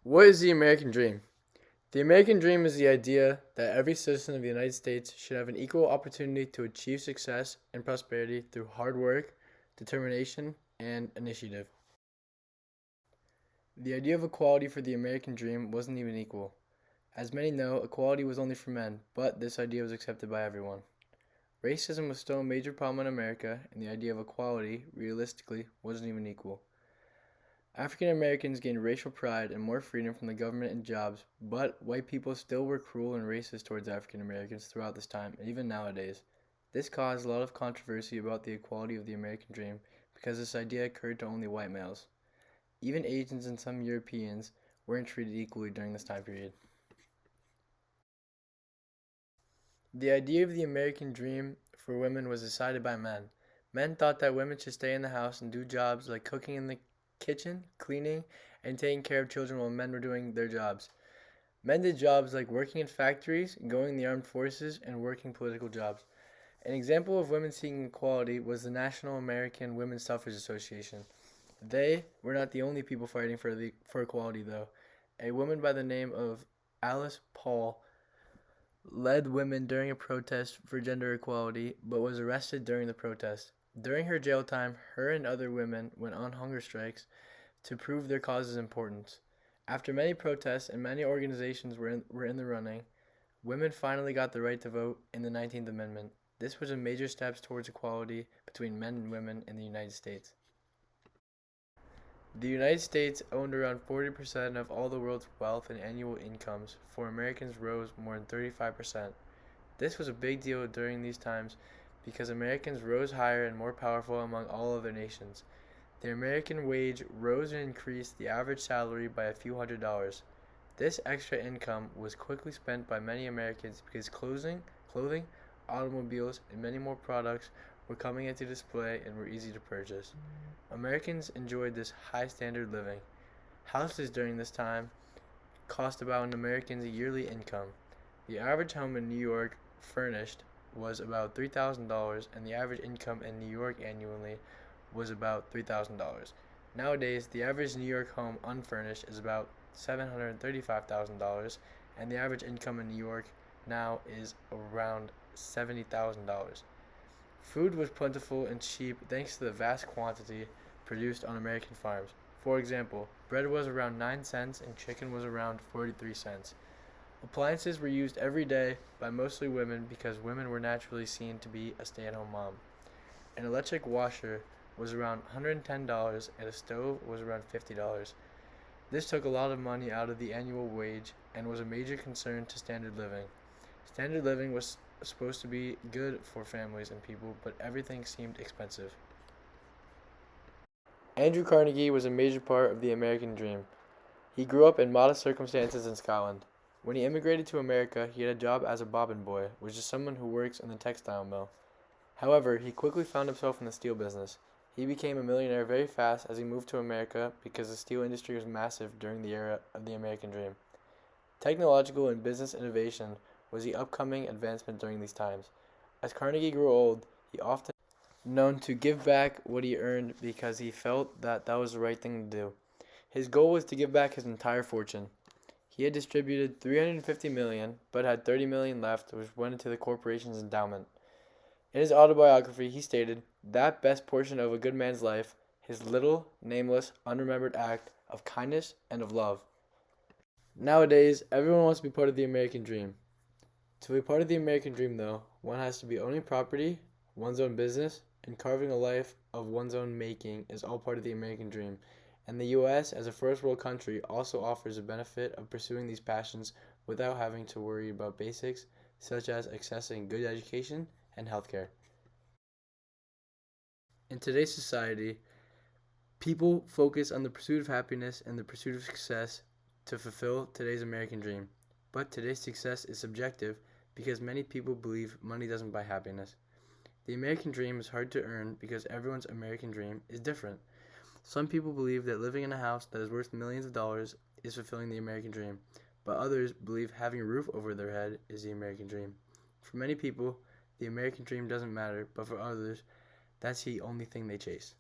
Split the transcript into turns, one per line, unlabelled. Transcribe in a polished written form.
What is the American dream? The American dream is the idea that every citizen of the United States should have an equal opportunity to achieve success and prosperity through hard work, determination, and initiative. The idea of equality for the American dream wasn't even equal. As many know, equality was only for men, but this idea was accepted by everyone. Racism was still a major problem in America, and the idea of equality, realistically, wasn't even equal. African Americans gained racial pride and more freedom from the government and jobs, but white people still were cruel and racist towards African Americans throughout this time, and even nowadays. This caused a lot of controversy about the equality of the American dream because this idea occurred to only white males. Even Asians and some Europeans weren't treated equally during this time period. The idea of the American dream for women was decided by men. Men thought that women should stay in the house and do jobs like cooking in the kitchen, cleaning, and taking care of children while men were doing their jobs. Men did jobs like working in factories, going in the armed forces, and working political jobs. An example of women seeking equality was the National American Women's Suffrage Association. They were not the only people fighting for equality, though. A woman by the name of Alice Paul led women during a protest for gender equality, but was arrested during the protest. During her jail time, her and other women went on hunger strikes to prove their cause's importance. After many protests and many organizations were in the running, women finally got the right to vote in the 19th Amendment. This was a major step towards equality between men and women in the United States. The United States owned around 40% of all the world's wealth and annual incomes. For Americans rose more than 35%. This was a big deal during these times because Americans rose higher and more powerful among all other nations. The American wage rose and increased the average salary by a few $100s. This extra income was quickly spent by many Americans because clothing, automobiles, and many more products were coming into display and were easy to purchase. Americans enjoyed this high standard living. Houses during this time cost about an American's yearly income. The average home in New York, furnished, was about $3,000, and the average income in New York annually was about $3,000. Nowadays, the average New York home unfurnished is about $735,000, and the average income in New York now is around $70,000. Food was plentiful and cheap thanks to the vast quantity produced on American farms. For example, bread was around 9 cents and chicken was around 43 cents. Appliances were used every day by mostly women because women were naturally seen to be a stay-at-home mom. An electric washer was around $110 and a stove was around $50. This took a lot of money out of the annual wage and was a major concern to standard living. Standard living was supposed to be good for families and people, but everything seemed expensive. Andrew Carnegie was a major part of the American dream. He grew up in modest circumstances in Scotland. When he immigrated to America, he had a job as a bobbin boy, which is someone who works in the textile mill. However, he quickly found himself in the steel business. He became a millionaire very fast as he moved to America because the steel industry was massive during the era of the American dream. Technological and business innovation was the upcoming advancement during these times. As Carnegie grew old, he often known to give back what he earned because he felt that that was the right thing to do. His goal was to give back his entire fortune. He had distributed 350 million, but had 30 million left, which went into the corporation's endowment. In his autobiography, he stated, "That best portion of a good man's life, his little, nameless, unremembered act of kindness and of love." Nowadays, everyone wants to be part of the American dream. To be part of the American dream, though, one has to be owning property, one's own business, and carving a life of one's own making is all part of the American dream. And the US, as a first world country, also offers the benefit of pursuing these passions without having to worry about basics such as accessing good education and healthcare. In today's society, people focus on the pursuit of happiness and the pursuit of success to fulfill today's American dream. But today's success is subjective because many people believe money doesn't buy happiness. The American dream is hard to earn because everyone's American dream is different. Some people believe that living in a house that is worth millions of dollars is fulfilling the American dream, but others believe having a roof over their head is the American dream. For many people, the American dream doesn't matter, but for others, that's the only thing they chase.